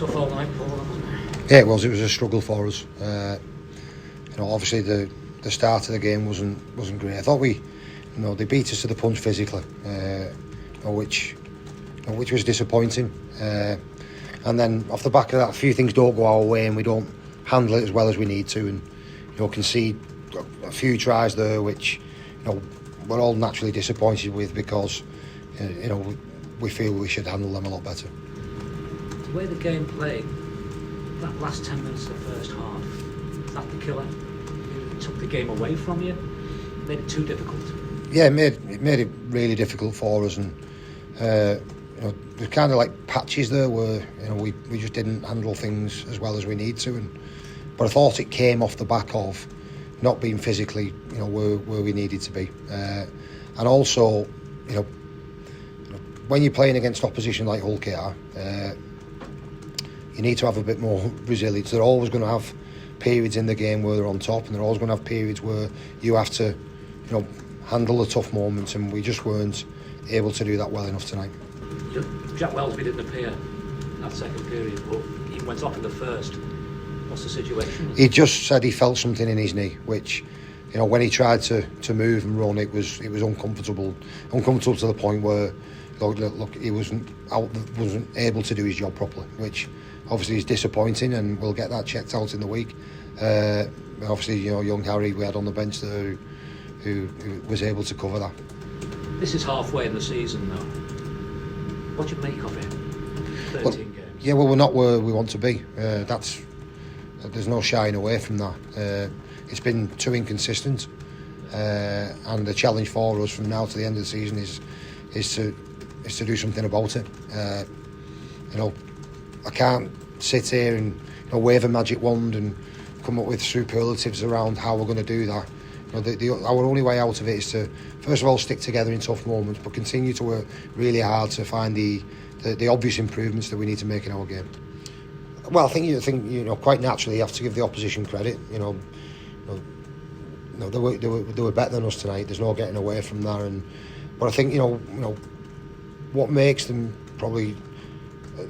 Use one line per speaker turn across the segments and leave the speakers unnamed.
tough all night, Paul, wasn't it?
Yeah, it was. It was a struggle for us. Obviously the start of the game wasn't great. I thought they beat us to the punch physically, which was disappointing. And then off the back of that, a few things don't go our way, and we don't handle it as well as we need to, and concede a few tries there, which we're all naturally disappointed with because we feel we should handle them a lot better.
The way the game played, that last 10 minutes of the first half, is that the killer? It took the game away from you, made it too difficult.
Yeah, it made it really difficult for us, and there's kind of like patches there where we just didn't handle things as well as we need to, but I thought it came off the back of not being physically where we needed to be, and also when you're playing against opposition like Hull KR, you need to have a bit more resilience. They're always going to have periods in the game where they're on top, and they're always going to have periods where you have to handle the tough moments, and we just weren't able to do that well enough tonight.
Jack Wellsby didn't appear in that second period, but he went off in the first. What's the situation?
He just said he felt something in his knee, which when he tried to move and run, it was uncomfortable to the point where look he wasn't able to do his job properly, which obviously is disappointing, and we'll get that checked out in the week. Obviously, young Harry we had on the bench there who was able to cover that.
This is halfway in the season now. What do you make of it? 13 games.
Yeah, well, we're not where we want to be. There's no shying away from that. It's been too inconsistent, and the challenge for us from now to the end of the season is to do something about it. I can't sit here and wave a magic wand and come up with superlatives around how we're going to do that. Our only way out of it is to, first of all, stick together in tough moments, but continue to work really hard to find the obvious improvements that we need to make in our game. Well, I think quite naturally you have to give the opposition credit. They were better than us tonight. There's no getting away from that. But I think what makes them probably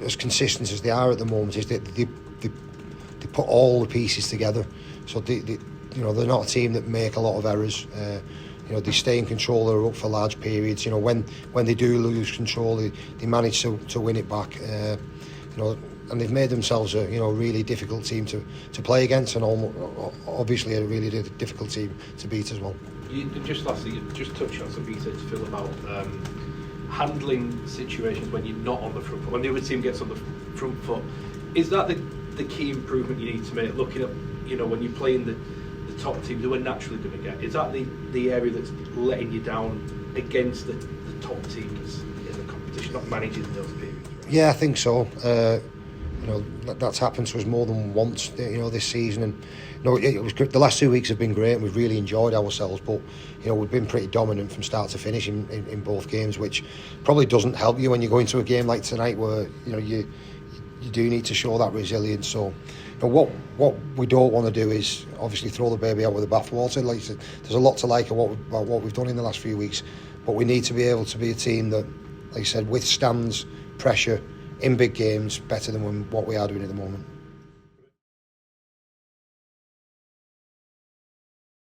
as consistent as they are at the moment is that they put all the pieces together. So they're not a team that make a lot of errors. They stay in control. They're up for large periods. When they do lose control, they manage to win it back. And they've made themselves a really difficult team to play against, and obviously a really difficult team to beat as well.
Just lastly, you just touched on something you said to Phil about handling situations when you're not on the front foot, when the other team gets on the front foot. Is that the key improvement you need to make? Looking at when you're playing the top teams who are naturally going to get, is that the area that's letting you down against the top teams in the competition, not managing those periods? Right?
Yeah, I think so. That's happened to us more than once, this season, and it was good. The last 2 weeks have been great, and we've really enjoyed ourselves. But we've been pretty dominant from start to finish in both games, which probably doesn't help you when you go into a game like tonight, where you do need to show that resilience. So, what we don't want to do is obviously throw the baby out with the bathwater. Like I said, there's a lot to like about what we've done in the last few weeks, but we need to be able to be a team that, like I said, withstands pressure in big games better than what we are doing at the moment.